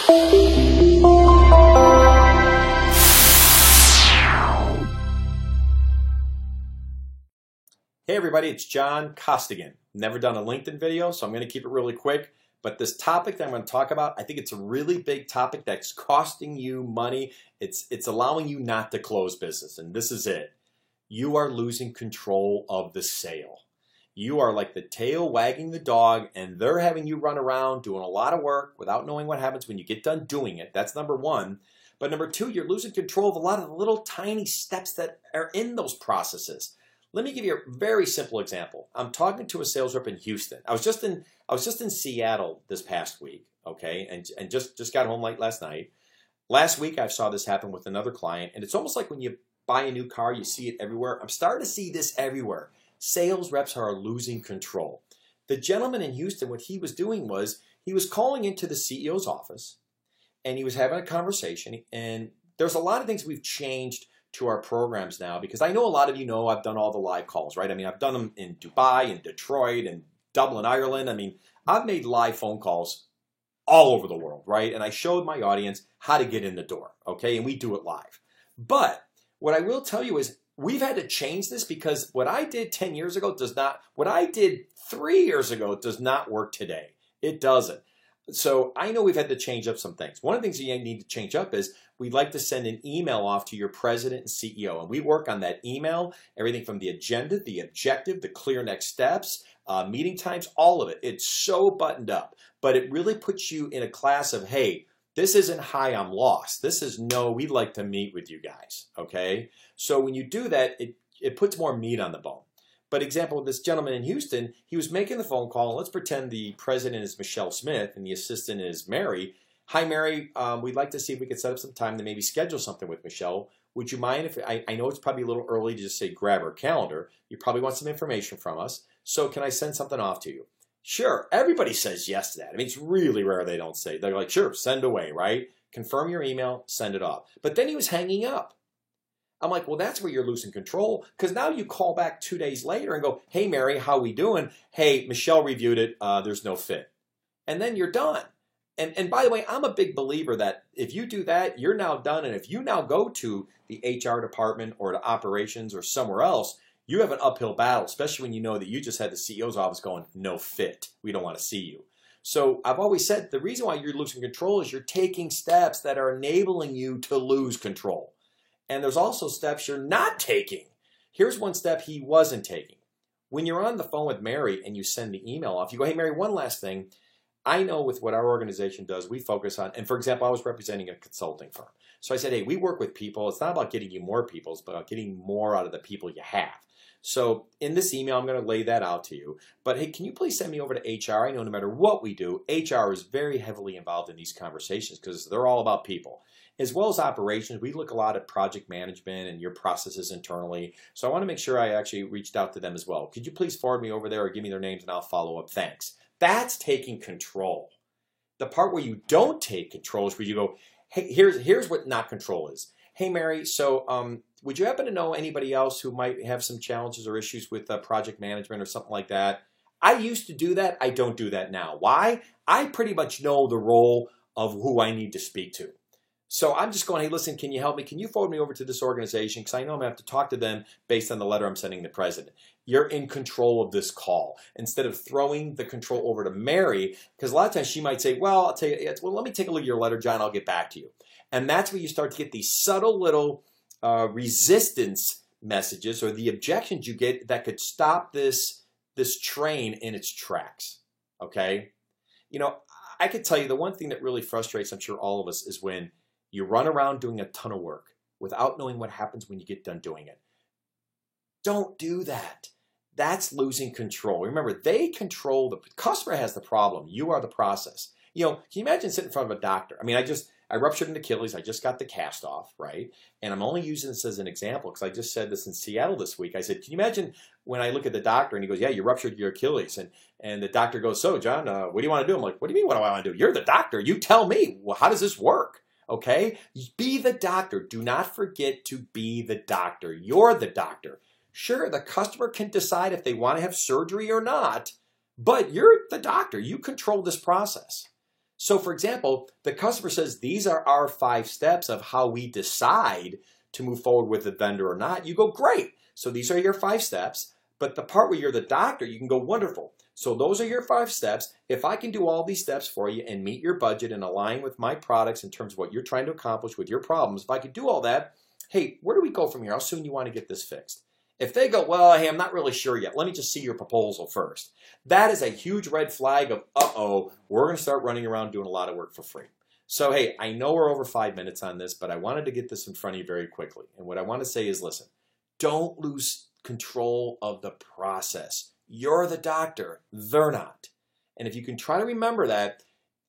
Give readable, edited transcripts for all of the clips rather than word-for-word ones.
Hey everybody, it's John Costigan. Never done a LinkedIn video, so I'm going to keep it really quick. But this topic that I'm going to talk about, I think it's a really big topic that's costing you money. It's allowing you not to close business, and this is it. You are losing control of the sale. You are like the tail wagging the dog, and they're having you run around doing a lot of work without knowing what happens when you get done doing it. That's number one. But number two, you're losing control of a lot of the little tiny steps that are in those processes. Let me give you a very simple example. I'm talking to a sales rep in Houston. I was just in Seattle this past week, okay, and just got home late last night. Last week I saw this happen with another client, and it's almost like when you buy a new car, you see it everywhere. I'm starting to see this everywhere. Sales reps are losing control. The gentleman in Houston, what he was doing was he was calling into the CEO's office, and he was having a conversation, and there's a lot of things we've changed to our programs now, because I know a lot of you know I've done all the live calls, right? I mean, I've done them in Dubai and Detroit and Dublin, Ireland. I mean, I've made live phone calls all over the world, right? And I showed my audience how to get in the door, okay? And we do it live. But what I will tell you is we've had to change this, because what I did 10 years ago what I did 3 years ago does not work today. It doesn't. So I know we've had to change up some things. One of the things you need to change up is we'd like to send an email off to your president and CEO. And we work on that email, everything from the agenda, the objective, the clear next steps, meeting times, all of it. It's so buttoned up. But it really puts you in a class of, hey, this isn't hi, I'm lost. This is no, we'd like to meet with you guys, okay? So when you do that, it puts more meat on the bone. But example, this gentleman in Houston, he was making the phone call. Let's pretend the president is Michelle Smith and the assistant is Mary. Hi, Mary. We'd like to see if we could set up some time to maybe schedule something with Michelle. Would you mind if I know it's probably a little early to just say grab her calendar. You probably want some information from us. So can I send something off to you? Sure. Everybody says yes to that. I mean, it's really rare they don't say. They're like, sure, send away, right? Confirm your email, send it off. But then he was hanging up. I'm like, well, that's where you're losing control, because now you call back 2 days later and go, hey, Mary, how we doing? Hey, Michelle reviewed it. There's no fit. And then you're done. And by the way, I'm a big believer that if you do that, you're now done. And if you now go to the HR department or to operations or somewhere else, you have an uphill battle, especially when you know that you just had the CEO's office going, no fit. We don't want to see you. So I've always said the reason why you're losing control is you're taking steps that are enabling you to lose control. And there's also steps you're not taking. Here's one step he wasn't taking. When you're on the phone with Mary and you send the email off, you go, hey, Mary, one last thing. I know with what our organization does, we focus on, and for example, I was representing a consulting firm. So I said, hey, we work with people. It's not about getting you more people, it's about getting more out of the people you have. So in this email, I'm going to lay that out to you. But hey, can you please send me over to HR? I know no matter what we do, HR is very heavily involved in these conversations because they're all about people. As well as operations, we look a lot at project management and your processes internally. So I want to make sure I actually reached out to them as well. Could you please forward me over there or give me their names and I'll follow up? Thanks. That's taking control. The part where you don't take control is where you go, hey, here's what not control is. Hey, Mary, so would you happen to know anybody else who might have some challenges or issues with project management or something like that? I used to do that. I don't do that now. Why? I pretty much know the role of who I need to speak to. So I'm just going, hey, listen, can you help me? Can you forward me over to this organization? Because I know I'm going to have to talk to them based on the letter I'm sending the president. You're in control of this call. Instead of throwing the control over to Mary, because a lot of times she might say, well, I'll tell you, well, let me take a look at your letter, John. I'll get back to you. And that's where you start to get these subtle little resistance messages or the objections you get that could stop this train in its tracks, okay? You know, I could tell you the one thing that really frustrates, I'm sure all of us, is when you run around doing a ton of work without knowing what happens when you get done doing it. Don't do that. That's losing control. Remember, they control, the customer has the problem. You are the process. You know, can you imagine sitting in front of a doctor? I mean, I ruptured an Achilles. I just got the cast off, right? And I'm only using this as an example because I just said this in Seattle this week. I said, can you imagine when I look at the doctor and he goes, yeah, you ruptured your Achilles. And the doctor goes, so John, what do you want to do? I'm like, what do you mean what do I want to do? You're the doctor. You tell me. Well, how does this work? Okay? Be the doctor. Do not forget to be the doctor. You're the doctor. Sure, the customer can decide if they want to have surgery or not, but you're the doctor. You control this process. So for example, the customer says, these are our 5 steps of how we decide to move forward with the vendor or not. You go, great. So these are your 5 steps. But the part where you're the doctor, you can go, wonderful. So those are your 5 steps. If I can do all these steps for you and meet your budget and align with my products in terms of what you're trying to accomplish with your problems, if I could do all that, hey, where do we go from here? How soon do you want to get this fixed? If they go, well, hey, I'm not really sure yet. Let me just see your proposal first. That is a huge red flag of, uh-oh, we're going to start running around doing a lot of work for free. So, hey, I know we're over 5 minutes on this, but I wanted to get this in front of you very quickly. And what I want to say is, listen, don't lose control of the process. You're the doctor. They're not. And if you can try to remember that,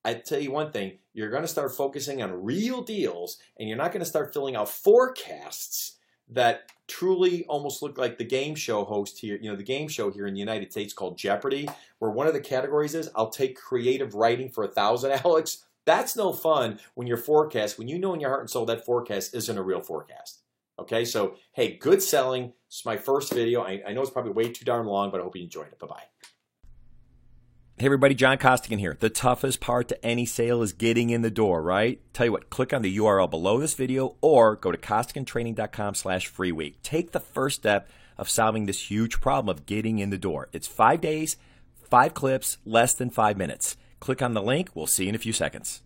I tell you one thing, you're going to start focusing on real deals, and you're not going to start filling out forecasts that truly almost look like the game show host here, the game show here in the United States called Jeopardy, where one of the categories is, I'll take creative writing for 1,000, Alex. That's no fun when your forecast, when you know in your heart and soul that forecast isn't a real forecast. Okay, so hey, good selling. It's my first video. I know it's probably way too darn long, but I hope you enjoyed it. Bye-bye. Hey everybody, John Costigan here. The toughest part to any sale is getting in the door, right? Tell you what, click on the URL below this video or go to costigantraining.com/free week. Take the first step of solving this huge problem of getting in the door. It's 5 days, 5 clips, less than 5 minutes. Click on the link. We'll see you in a few seconds.